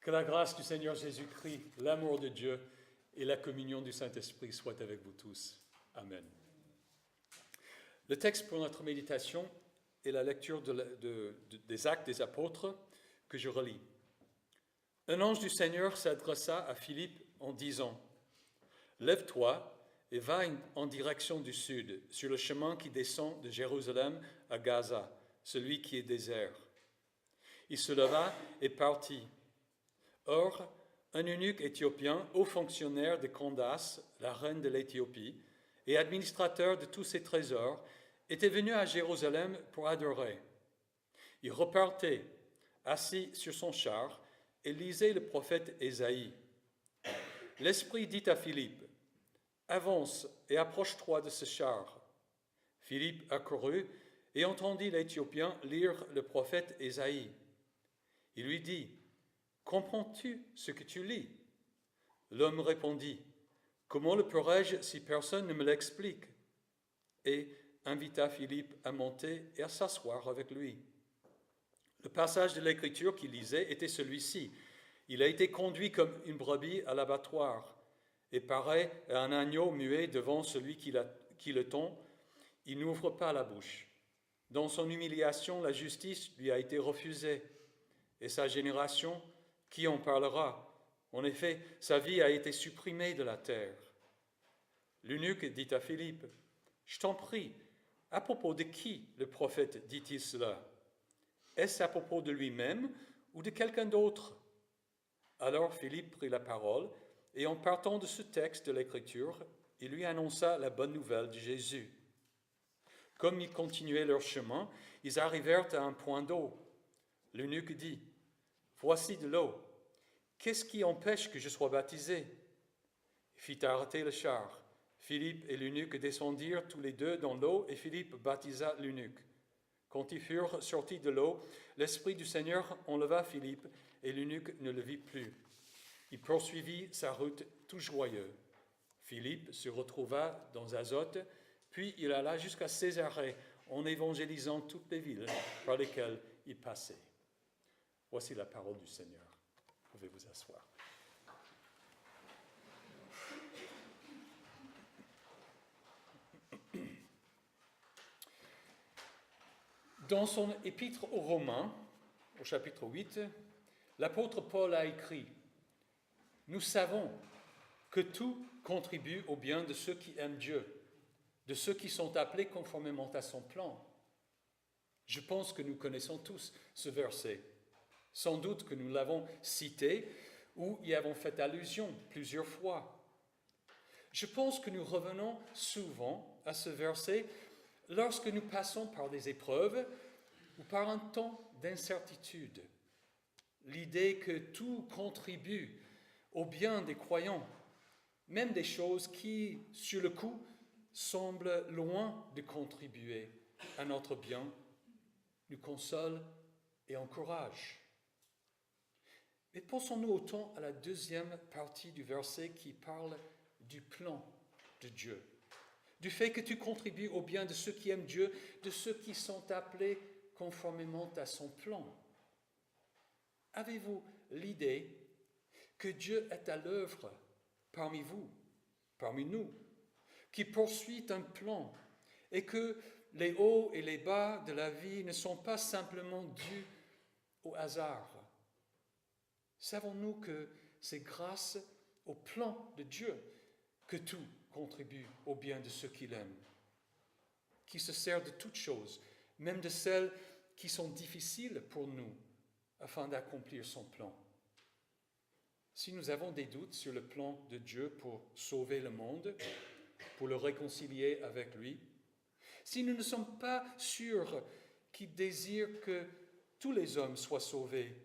Que la grâce du Seigneur Jésus-Christ, l'amour de Dieu et la communion du Saint-Esprit soient avec vous tous. Amen. Le texte pour notre méditation est la lecture des Actes des Apôtres que je relis. Un ange du Seigneur s'adressa à Philippe en disant « Lève-toi et va en direction du sud, sur le chemin qui descend de Jérusalem à Gaza, celui qui est désert. » Il se leva et partit. Or, un eunuque éthiopien, haut fonctionnaire de Candace, la reine de l'Éthiopie, et administrateur de tous ses trésors, était venu à Jérusalem pour adorer. Il repartait, assis sur son char, et lisait le prophète Ésaïe. L'Esprit dit à Philippe, « Avance et approche-toi de ce char. » Philippe accourut et entendit l'Éthiopien lire le prophète Ésaïe. Il lui dit, « Comprends-tu ce que tu lis ?» L'homme répondit, « Comment le pourrais-je si personne ne me l'explique ?» Et invita Philippe à monter et à s'asseoir avec lui. Le passage de l'Écriture qu'il lisait était celui-ci. Il a été conduit comme une brebis à l'abattoir et pareil à un agneau muet devant celui qui le tond, il n'ouvre pas la bouche. Dans son humiliation, la justice lui a été refusée. Et sa génération, qui en parlera? En effet, sa vie a été supprimée de la terre. L'eunuque dit à Philippe, « Je t'en prie, à propos de qui le prophète dit-il cela? Est-ce à propos de lui-même ou de quelqu'un d'autre ?» Alors Philippe prit la parole, et en partant de ce texte de l'Écriture, il lui annonça la bonne nouvelle de Jésus. Comme ils continuaient leur chemin, ils arrivèrent à un point d'eau. L'eunuque dit, « Voici de l'eau. Qu'est-ce qui empêche que je sois baptisé ?» Il fit arrêter le char. Philippe et l'eunuque descendirent tous les deux dans l'eau, et Philippe baptisa l'eunuque. Quand ils furent sortis de l'eau, l'Esprit du Seigneur enleva Philippe, et l'eunuque ne le vit plus. Il poursuivit sa route tout joyeux. Philippe se retrouva dans Azote, puis il alla jusqu'à Césarée, en évangélisant toutes les villes par lesquelles il passait. Voici la parole du Seigneur. Vous pouvez vous asseoir. Dans son épître aux Romains, au chapitre 8, l'apôtre Paul a écrit « Nous savons que tout contribue au bien de ceux qui aiment Dieu, de ceux qui sont appelés conformément à son plan. » Je pense que nous connaissons tous ce verset. Sans doute que nous l'avons cité ou y avons fait allusion plusieurs fois. Je pense que nous revenons souvent à ce verset lorsque nous passons par des épreuves ou par un temps d'incertitude. L'idée que tout contribue au bien des croyants, même des choses qui, sur le coup, semblent loin de contribuer à notre bien, nous console et encourage. Mais pensons-nous autant à la deuxième partie du verset qui parle du plan de Dieu, du fait que tu contribues au bien de ceux qui aiment Dieu, de ceux qui sont appelés conformément à son plan. Avez-vous l'idée que Dieu est à l'œuvre parmi vous, parmi nous, qui poursuit un plan et que les hauts et les bas de la vie ne sont pas simplement dus au hasard? Savons-nous que c'est grâce au plan de Dieu que tout contribue au bien de ceux qui l'aiment, qui se sert de toutes choses, même de celles qui sont difficiles pour nous, afin d'accomplir son plan? Si nous avons des doutes sur le plan de Dieu pour sauver le monde, pour le réconcilier avec lui, si nous ne sommes pas sûrs qu'il désire que tous les hommes soient sauvés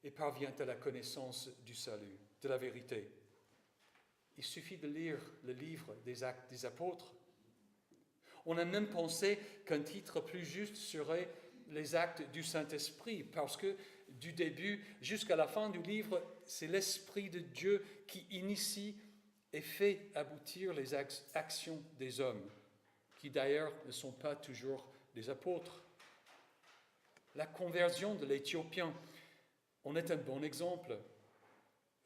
et parviennent à la connaissance du salut, de la vérité, il suffit de lire le livre des Actes des Apôtres. On a même pensé qu'un titre plus juste serait « Les Actes du Saint-Esprit », parce que du début jusqu'à la fin du livre, c'est l'Esprit de Dieu qui initie et fait aboutir les actions des hommes, qui d'ailleurs ne sont pas toujours des apôtres. La conversion de l'Éthiopien en est un bon exemple.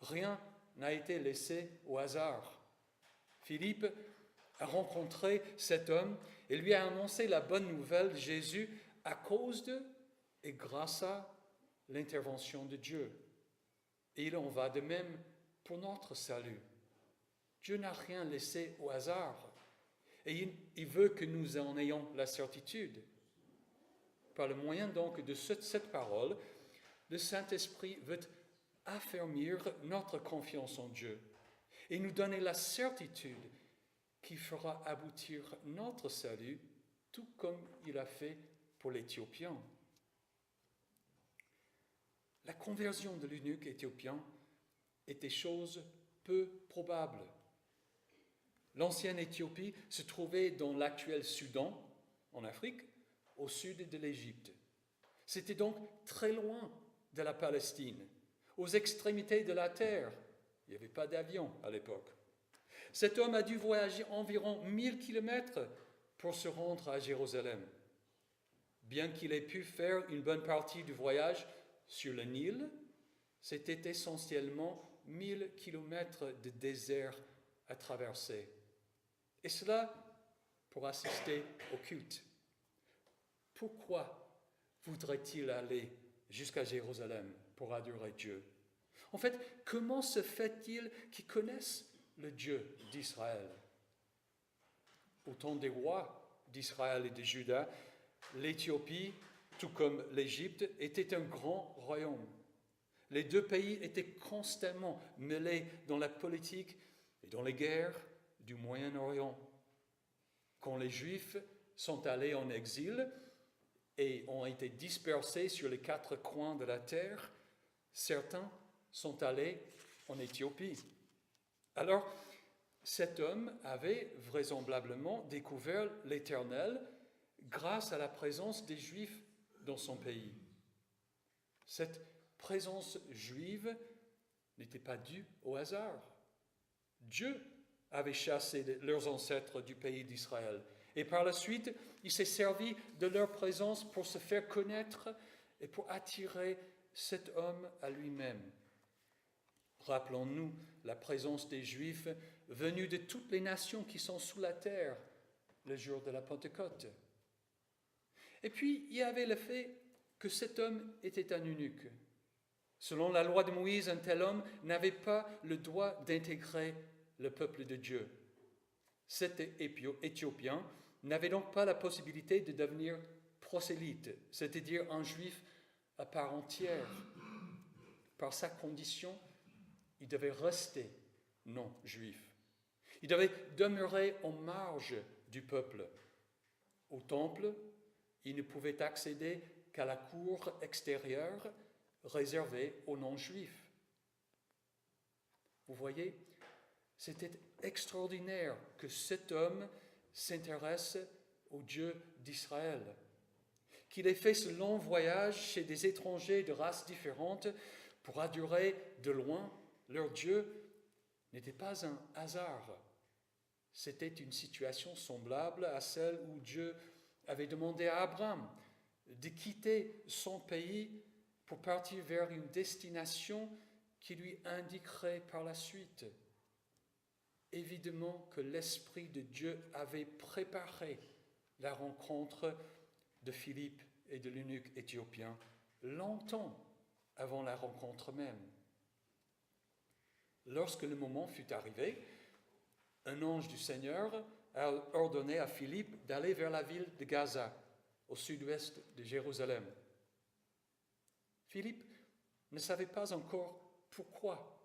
Rien n'a été laissé au hasard. Philippe a rencontré cet homme et lui a annoncé la bonne nouvelle de Jésus à cause de et grâce à l'intervention de Dieu. Et il en va de même pour notre salut. Dieu n'a rien laissé au hasard et il veut que nous en ayons la certitude. Par le moyen donc de cette parole, le Saint-Esprit veut affermir notre confiance en Dieu et nous donner la certitude qui fera aboutir notre salut, tout comme il a fait pour l'Éthiopien. La conversion de l'eunuque éthiopien était chose peu probable. L'ancienne Éthiopie se trouvait dans l'actuel Soudan, en Afrique, au sud de l'Égypte. C'était donc très loin de la Palestine, aux extrémités de la terre. Il n'y avait pas d'avion à l'époque. Cet homme a dû voyager environ 1000 kilomètres pour se rendre à Jérusalem. Bien qu'il ait pu faire une bonne partie du voyage sur le Nil, c'était essentiellement 1000 kilomètres de désert à traverser. Et cela pour assister au culte. Pourquoi voudrait-il aller jusqu'à Jérusalem pour adorer Dieu? En fait, comment se fait-il qu'ils connaissent le Dieu d'Israël? Au temps des rois d'Israël et de Juda, l'Éthiopie, tout comme l'Égypte, était un grand royaume. Les deux pays étaient constamment mêlés dans la politique et dans les guerres du Moyen-Orient. Quand les Juifs sont allés en exil et ont été dispersés sur les 4 coins de la terre, certains sont allés en Éthiopie. Alors, cet homme avait vraisemblablement découvert l'Éternel grâce à la présence des Juifs dans son pays. Cette présence juive n'était pas due au hasard. Dieu avait chassé leurs ancêtres du pays d'Israël. Et par la suite, il s'est servi de leur présence pour se faire connaître et pour attirer cet homme à lui-même. Rappelons-nous la présence des Juifs venus de toutes les nations qui sont sous la terre le jour de la Pentecôte. Et puis, il y avait le fait que cet homme était un eunuque. Selon la loi de Moïse, un tel homme n'avait pas le droit d'intégrer le peuple de Dieu. Cet Éthiopien n'avait donc pas la possibilité de devenir prosélyte, c'est-à-dire un juif à part entière. Par sa condition, il devait rester non-juif. Il devait demeurer en marge du peuple. Au temple, il ne pouvait accéder qu'à la cour extérieure réservée aux non-juifs. Vous voyez, c'était extraordinaire que cet homme s'intéresse au Dieu d'Israël, qu'il ait fait ce long voyage chez des étrangers de races différentes pour adorer de loin leur Dieu n'était pas un hasard. C'était une situation semblable à celle où Dieu avait demandé à Abraham de quitter son pays pour partir vers une destination qui lui indiquerait par la suite. Évidemment que l'Esprit de Dieu avait préparé la rencontre de Philippe et de l'eunuque éthiopien longtemps avant la rencontre même. Lorsque le moment fut arrivé, un ange du Seigneur a ordonné à Philippe d'aller vers la ville de Gaza, au sud-ouest de Jérusalem. Philippe ne savait pas encore pourquoi,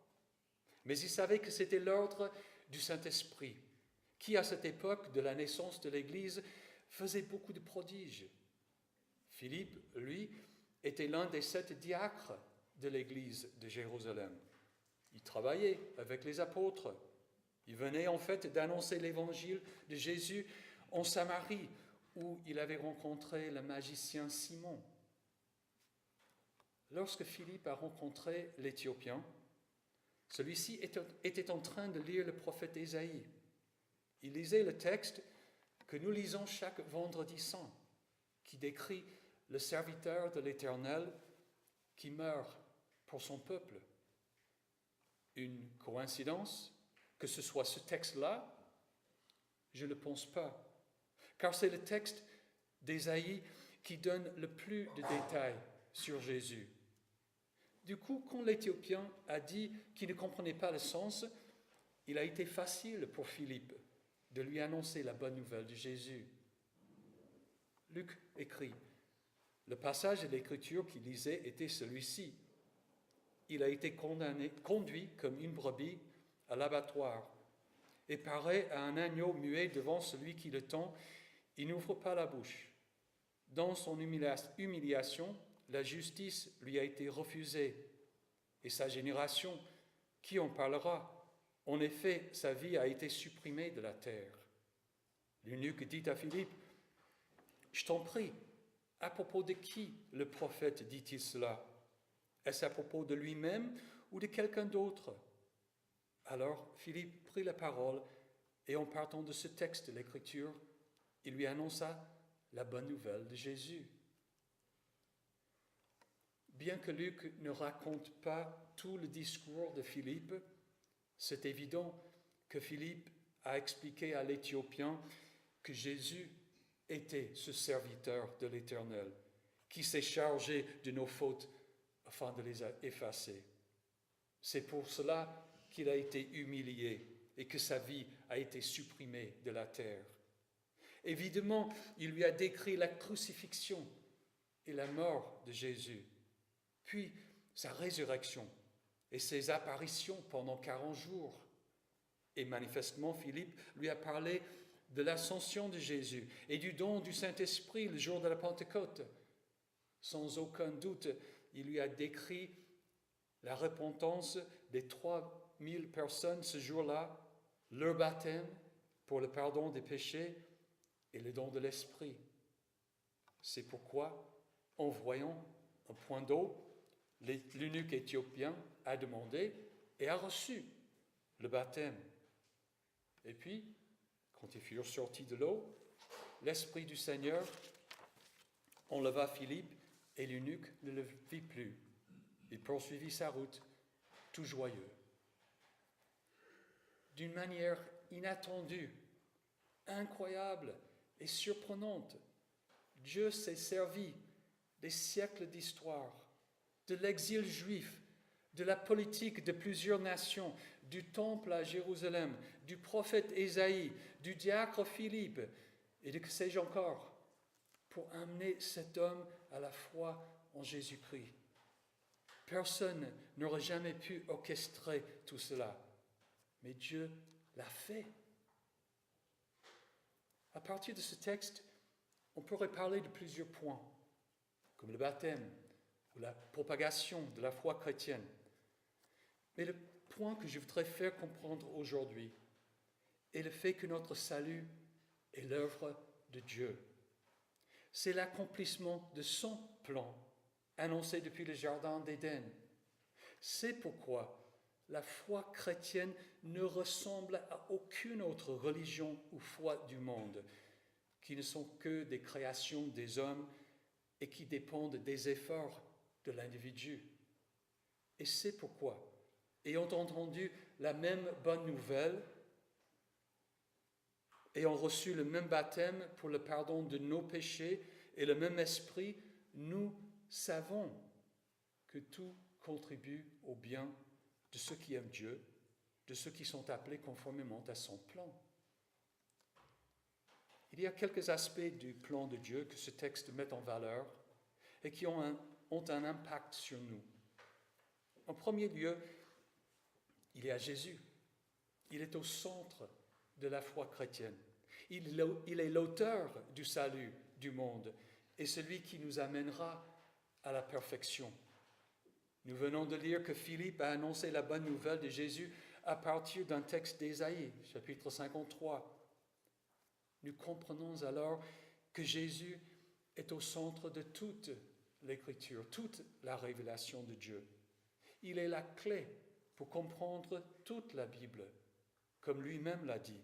mais il savait que c'était l'ordre du Saint-Esprit, qui à cette époque de la naissance de l'Église faisait beaucoup de prodiges. Philippe, lui, était l'un des 7 diacres de l'Église de Jérusalem. Il travaillait avec les apôtres. Il venait en fait d'annoncer l'évangile de Jésus en Samarie, où il avait rencontré le magicien Simon. Lorsque Philippe a rencontré l'Éthiopien, celui-ci était en train de lire le prophète Ésaïe. Il lisait le texte que nous lisons chaque vendredi saint, qui décrit le serviteur de l'Éternel qui meurt pour son peuple. une coïncidence que ce soit ce texte-là? Je ne pense pas. Car c'est le texte d'Ésaïe qui donne le plus de détails sur Jésus. Du coup, quand l'Éthiopien a dit qu'il ne comprenait pas le sens, il a été facile pour Philippe de lui annoncer la bonne nouvelle de Jésus. Luc écrit, le passage de l'Écriture qu'il lisait était celui-ci. Il a été conduit comme une brebis à l'abattoir, et pareil à un agneau muet devant celui qui le tend, il n'ouvre pas la bouche. Dans son humiliation, la justice lui a été refusée. Et sa génération, qui en parlera? En effet, sa vie a été supprimée de la terre. L'eunuque dit à Philippe, « Je t'en prie, à propos de qui le prophète dit-il cela? Est-ce à propos de lui-même ou de quelqu'un d'autre ?» Alors Philippe prit la parole et en partant de ce texte de l'Écriture, il lui annonça la bonne nouvelle de Jésus. Bien que Luc ne raconte pas tout le discours de Philippe, c'est évident que Philippe a expliqué à l'Éthiopien que Jésus était ce serviteur de l'Éternel, qui s'est chargé de nos fautes afin de les effacer. C'est pour cela qu'il a été humilié et que sa vie a été supprimée de la terre. Évidemment, il lui a décrit la crucifixion et la mort de Jésus, puis sa résurrection et ses apparitions pendant 40 jours. Et manifestement, Philippe lui a parlé de l'ascension de Jésus et du don du Saint-Esprit le jour de la Pentecôte. Sans aucun doute, il lui a décrit la repentance des 3000 personnes ce jour-là, leur baptême pour le pardon des péchés et le don de l'Esprit. C'est pourquoi, en voyant un point d'eau, l'eunuque éthiopien a demandé et a reçu le baptême. Et puis, quand ils furent sortis de l'eau, l'Esprit du Seigneur enleva Philippe et l'eunuque ne le vit plus. Il poursuivit sa route, tout joyeux. D'une manière inattendue, incroyable et surprenante, Dieu s'est servi des siècles d'histoire, de l'exil juif, de la politique de plusieurs nations, du temple à Jérusalem, du prophète Ésaïe, du diacre Philippe, et de que sais-je encore, pour amener cet homme à la foi en Jésus-Christ. Personne n'aurait jamais pu orchestrer tout cela, mais Dieu l'a fait. À partir de ce texte, on pourrait parler de plusieurs points, comme le baptême ou la propagation de la foi chrétienne. Mais le point que je voudrais faire comprendre aujourd'hui est le fait que notre salut est l'œuvre de Dieu. C'est l'accomplissement de son plan annoncé depuis le jardin d'Éden. C'est pourquoi la foi chrétienne ne ressemble à aucune autre religion ou foi du monde, qui ne sont que des créations des hommes et qui dépendent des efforts de l'individu. Et c'est pourquoi, ayant entendu la même bonne nouvelle, ayant reçu le même baptême pour le pardon de nos péchés et le même esprit, nous savons que tout contribue au bien de ceux qui aiment Dieu, de ceux qui sont appelés conformément à son plan. Il y a quelques aspects du plan de Dieu que ce texte met en valeur et qui ont un impact sur nous. En premier lieu, il y a Jésus. Il est au centre de la foi chrétienne. Il est l'auteur du salut du monde et celui qui nous amènera à la perfection. Nous venons de lire que Philippe a annoncé la bonne nouvelle de Jésus à partir d'un texte d'Ésaïe, chapitre 53. Nous comprenons alors que Jésus est au centre de toute l'Écriture, toute la révélation de Dieu. Il est la clé pour comprendre toute la Bible, comme lui-même l'a dit.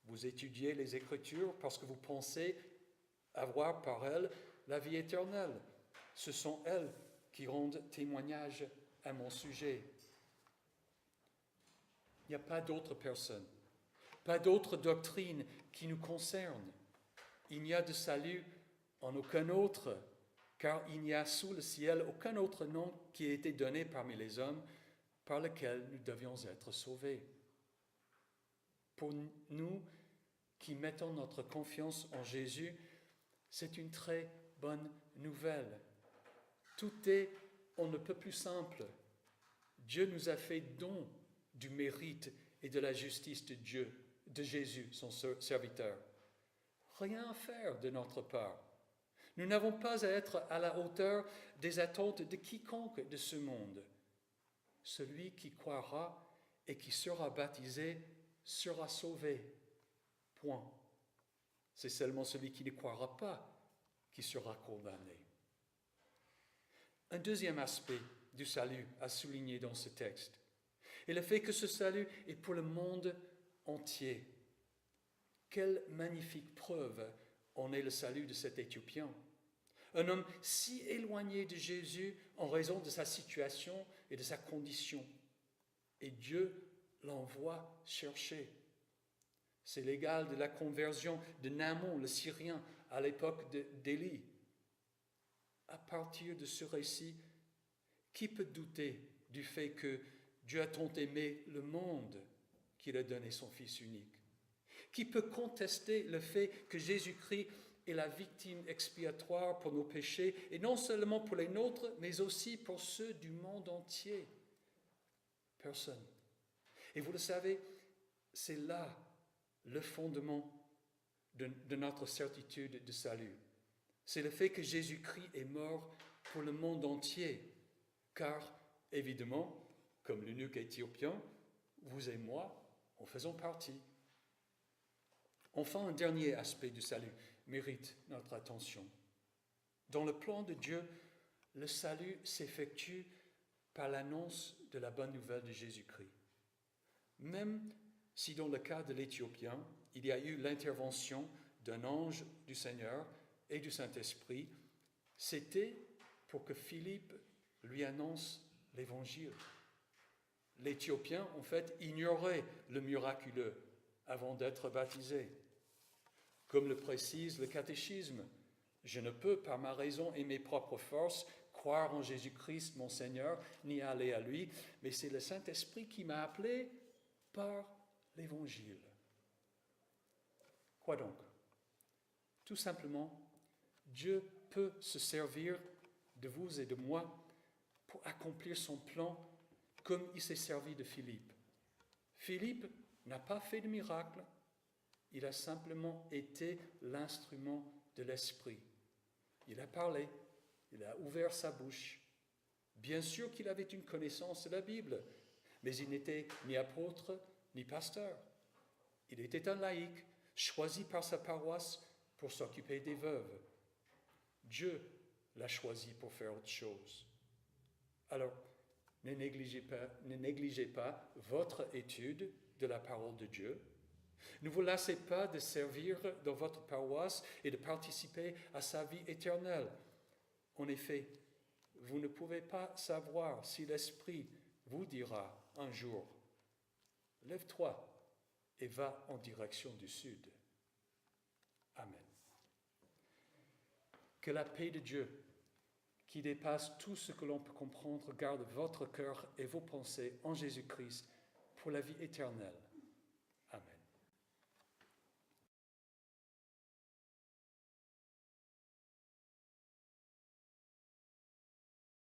Vous étudiez les Écritures parce que vous pensez avoir par elles la vie éternelle. Ce sont elles qui rendent témoignage à mon sujet. n'y a pas d'autre personne, pas d'autre doctrine qui nous concerne. Il n'y a de salut en aucun autre, car il n'y a sous le ciel aucun autre nom qui ait été donné parmi les hommes par lequel nous devions être sauvés. Pour nous qui mettons notre confiance en Jésus, c'est une très bonne nouvelle. Tout est on ne peut plus simple. Dieu nous a fait don du mérite et de la justice de Dieu, de Jésus, son serviteur. Rien à faire de notre part. Nous n'avons pas à être à la hauteur des attentes de quiconque de ce monde. Celui qui croira et qui sera baptisé sera sauvé. Point. C'est seulement celui qui ne croira pas qui sera condamné. Un deuxième aspect du salut à souligner dans ce texte est le fait que ce salut est pour le monde entier. Quelle magnifique preuve en est le salut de cet Éthiopien. Un homme si éloigné de Jésus en raison de sa situation et de sa condition. Et Dieu l'envoie chercher. C'est l'égal de la conversion de Naaman, le Syrien, à l'époque d'Élie. À partir de ce récit, qui peut douter du fait que Dieu a tant aimé le monde qu'il a donné son Fils unique? Qui peut contester le fait que Jésus-Christ est la victime expiatoire pour nos péchés, et non seulement pour les nôtres, mais aussi pour ceux du monde entier? Personne. Et vous le savez, c'est là le fondement de notre certitude de salut. C'est le fait que Jésus-Christ est mort pour le monde entier, car, évidemment, comme l'eunuque éthiopien, vous et moi en faisons partie. Enfin, un dernier aspect du salut mérite notre attention. Dans le plan de Dieu, le salut s'effectue par l'annonce de la bonne nouvelle de Jésus-Christ. Même si dans le cas de l'Éthiopien, il y a eu l'intervention d'un ange du Seigneur et du Saint-Esprit, c'était pour que Philippe lui annonce l'Évangile. L'Éthiopien, en fait, ignorait le miraculeux avant d'être baptisé. Comme le précise le catéchisme, je ne peux, par ma raison et mes propres forces, croire en Jésus-Christ, mon Seigneur, ni aller à lui, mais c'est le Saint-Esprit qui m'a appelé par l'Évangile. Quoi donc? Tout simplement, Dieu peut se servir de vous et de moi pour accomplir son plan comme il s'est servi de Philippe. Philippe n'a pas fait de miracle, il a simplement été l'instrument de l'Esprit. Il a parlé, il a ouvert sa bouche. Bien sûr qu'il avait une connaissance de la Bible, mais il n'était ni apôtre ni pasteur. Il était un laïc, choisi par sa paroisse pour s'occuper des veuves. Dieu l'a choisi pour faire autre chose. Alors, ne négligez pas votre étude de la parole de Dieu. Ne vous lassez pas de servir dans votre paroisse et de participer à sa vie éternelle. En effet, vous ne pouvez pas savoir si l'Esprit vous dira un jour « Lève-toi et va en direction du sud. » Amen. Que la paix de Dieu, qui dépasse tout ce que l'on peut comprendre, garde votre cœur et vos pensées en Jésus-Christ pour la vie éternelle.